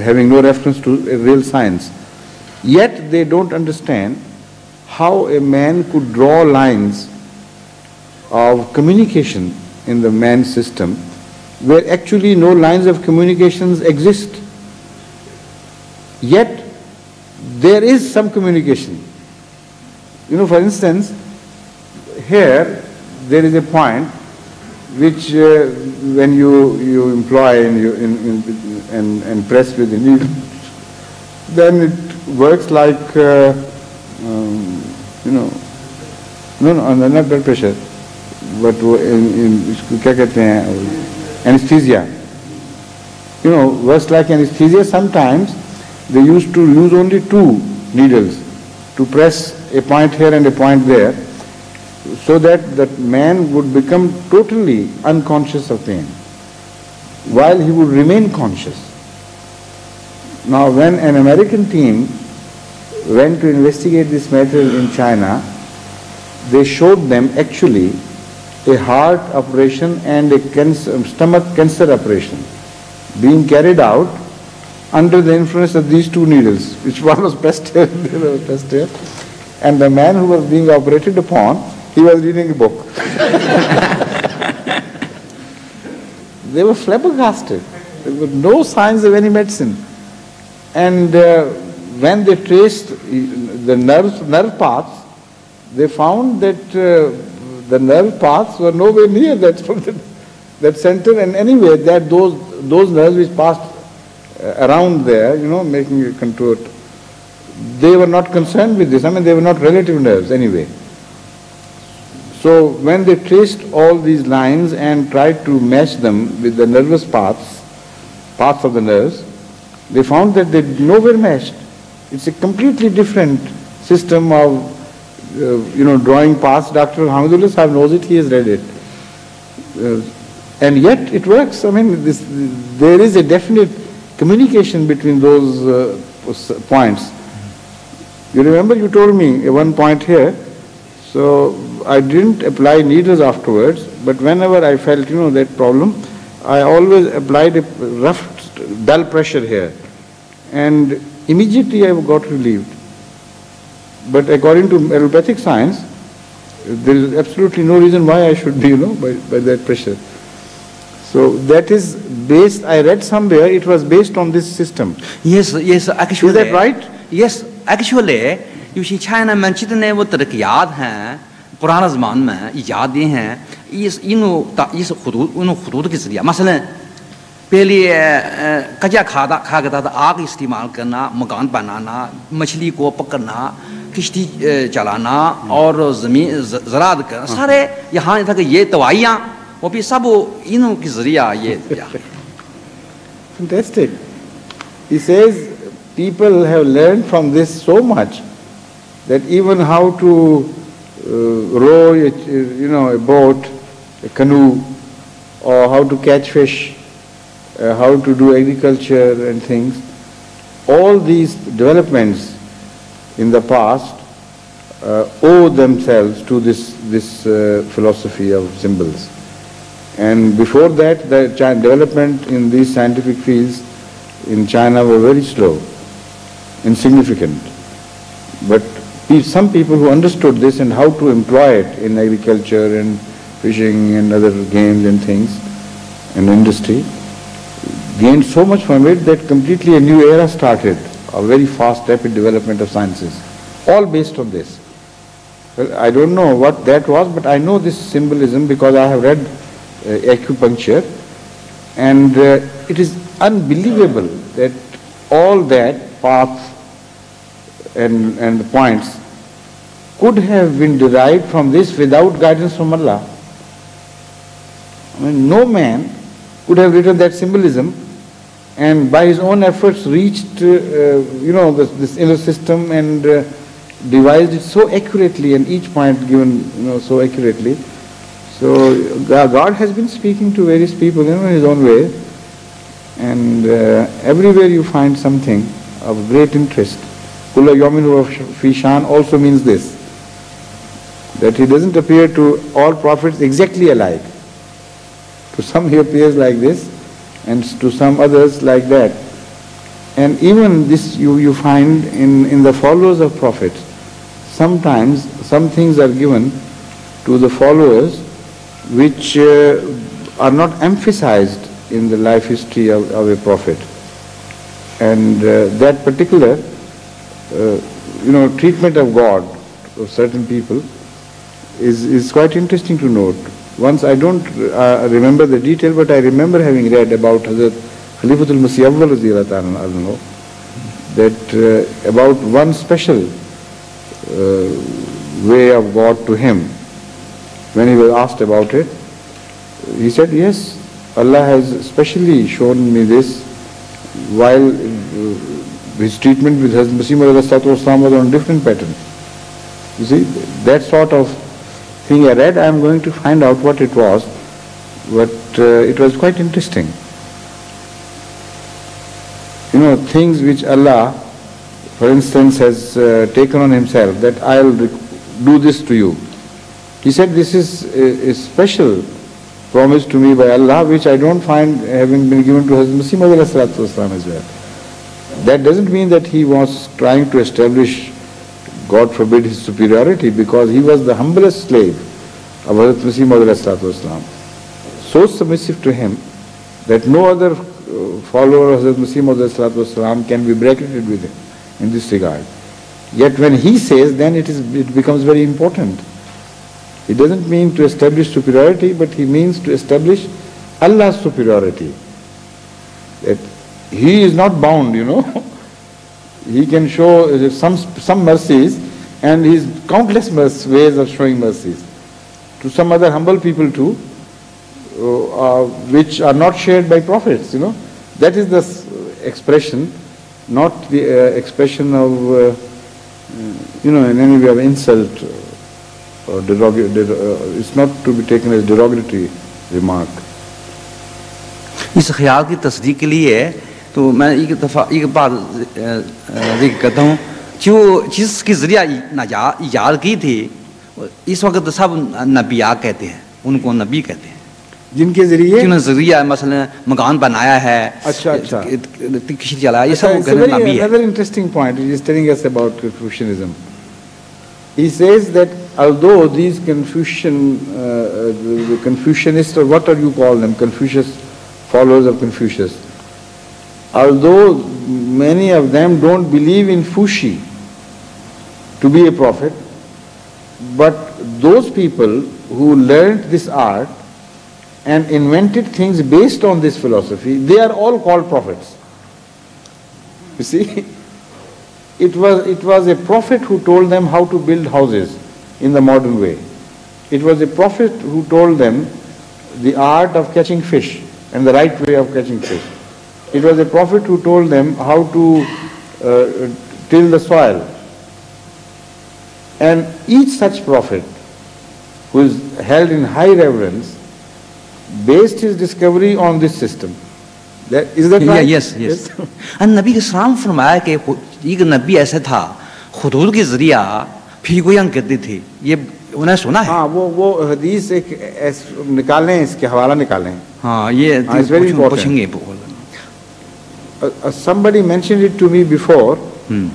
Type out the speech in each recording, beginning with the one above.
having no reference to real science. Yet they don't understand how a man could draw lines of communication in the man's system where actually no lines of communications exist. Yet there is some communication. You know, for instance, here there is a point which when you employ and press with the needle, then it works like, you know, no, not blood pressure, but क्या कहते हैं, anesthesia. You know, works like anesthesia. Sometimes they used to use only 2 needles to press a point here and a point there, so that that man would become totally unconscious of pain, while he would remain conscious. Now, when an American team went to investigate this matter in China, they showed them actually a heart operation and a stomach cancer operation being carried out under the influence of these 2 needles, which one was pressed here and the other was pressed here. And the man who was being operated upon, he was reading a book. They were flabbergasted. There were no signs of any medicine. And when they traced the nerve paths, they found that the nerve paths were nowhere near that center, and anyway, that those nerves which passed around there, you know, making a contour, they were not concerned with this. I mean, they were not relative nerves anyway. So when they traced all these lines and tried to match them with the nervous paths of the nerves, they found that they nowhere matched. It's a completely different system of, you know, drawing paths. Dr. Hamidullah Sahib knows it, he has read it. And yet it works. I mean, there is a definite communication between those points. You remember you told me one point here, so I didn't apply needles afterwards, but whenever I felt, you know, that problem, I always applied a rough, dull pressure here, and immediately I got relieved. But according to allopathic science, there is absolutely no reason why I should be, you know, by that pressure. So that is based, I read somewhere, it was based on this system. Yes, actually. Is that right? Yes, actually, you see, China में जितने वो तरक्कियात हैं पुराना ज़मान में इजाद ये हैं, इस खुदूद की ज़रिया मसलन पहले कच्चा खादा था, आग इस्तेमाल करना, मकान बनाना, मछली को पकड़ना, किश्ती चलाना और ज़मीन ज़राअत करना, सारे यहाँ तक ये दवाइयाँ वो भी सब इनों की ज़रिया ये. Fantastic. He says people have learned from this so much that even how to row, you know, a boat, a canoe, or how to catch fish, how to do agriculture and things, all these developments in the past owe themselves to this philosophy of symbols. And before that, the development in these scientific fields in China were very slow, insignificant. But some people who understood this and how to employ it in agriculture and fishing and other games and things and industry gained so much from it that completely a new era started, a very fast, rapid development of sciences, all based on this. Well, I don't know what that was, but I know this symbolism because I have read acupuncture, and it is unbelievable that all that paths and points could have been derived from this without guidance from Allah. I mean, no man could have written that symbolism and by his own efforts reached, you know, this inner system and devised it so accurately, and each point given, you know, so accurately. So God has been speaking to various people, you know, in His own way, and everywhere you find something of great interest. Kulla yawmin fi shan also means this, that He doesn't appear to all prophets exactly alike. To some He appears like this, and to some others like that. And even this you find in the followers of prophets. Sometimes some things are given to the followers which are not emphasized in the life history of a prophet. And that particular treatment of God of certain people is quite interesting to note. Once, I don't remember the detail, but I remember having read about Hadhrat Khalifatul Masih Awwal radhiyallahu anhu, that about one special way of God to him. When he was asked about it, he said, yes, Allah has specially shown me this while his treatment with Hazrat Masih Maud was on a different pattern. You see, that sort of thing I read, I am going to find out what it was, but it was quite interesting. Things which Allah, for instance, has taken on himself, that I'll do this to you. He said, this is a special promise to me by Allah, which I don't find having been given to Hazrat Masih Maud as well. That doesn't mean that he was trying to establish, God forbid, his superiority, because he was the humblest slave of Hadhrat Masih Maud, so submissive to him that no other follower of Hadhrat Masih Maud can be bracketed with him in this regard. Yet when he says, then it becomes very important. It doesn't mean to establish superiority, but he means to establish Allah's superiority. That he is not bound, He can show some mercies, and he has countless ways of showing mercies to some other humble people too, which are not shared by prophets, That is the expression, not the expression of, in any way of insult or it's not to be taken as derogatory remark. इस ख्याल की तस्दीक के लिए तो मैं एक बात जिक्र करता हूँ, जो जिसके जरिया इजाद की थी, इस वक्त सब नबिया कहते हैं, उनको नबी कहते हैं, जिनके जरिया मसलन मकान बनाया है, अच्छा किसी चलाया, ये सब नबी है. Another interesting point he is telling us about Confucianism. He says that although these the Confucianists, or what are you call them, followers of Confucius, although many of them don't believe in Fuxi to be a prophet, but those people who learned this art and invented things based on this philosophy, they are all called prophets. You see, it was a prophet who told them how to build houses in the modern way. It was a prophet who told them the art of catching fish and the right way of catching fish. It was a prophet who told them how to till the soil. And each such prophet, who is held in high reverence, based his discovery on this system. Is that right? Yes. And Nabi Islam फरमाया कि एक नबी ऐसा था, खुदूद के जरिया फिर कोई कहते थे, ये उन्हें सुना है? हाँ, वो हदीस एक निकालें, इसके हवाला निकालें. हाँ, ये पूछेंगे. Somebody mentioned it to me before.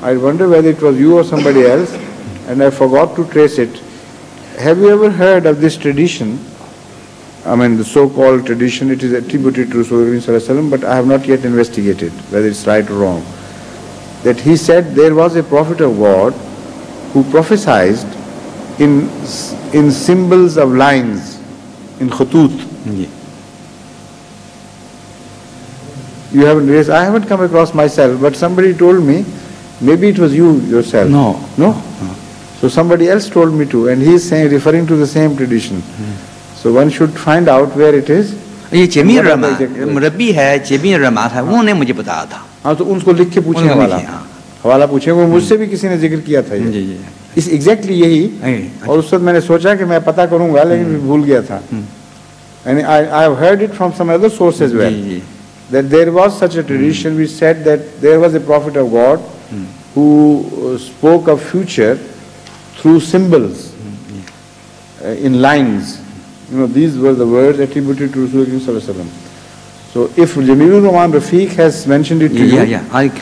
I wonder whether it was you or somebody else, and I forgot to trace it. Have you ever heard of this tradition? I mean, the so-called tradition, it is attributed to Rasulullah, but I have not yet investigated whether it's right or wrong. That he said there was a prophet of God who prophesied in symbols of lines, in khutut. Yeah. You haven't raised, I haven't come across myself, but somebody told me, maybe it was you yourself. No? So somebody else told me too, and he is saying, referring to the same tradition. So one should find out where it is. ये जेमिर रबी है, जेमिर रमा था, उन्होंने मुझे बताया था. हाँ, तो उनको लिख के पूछे हवाला पूछे, वो मुझसे भी किसी ने जिक्र किया था ये. इस एग्जैक्टली यही. और उस वक्त मैंने सोचा कि मैं पता करूंगा, लेकिन भूल गया था. And I have heard it from some other source as well. That there was such a tradition which said that there was a prophet of God who spoke of future through symbols, in lines. These were the words attributed to Rasulullah. So if Jamilur Rahman Rafiq has mentioned it to you,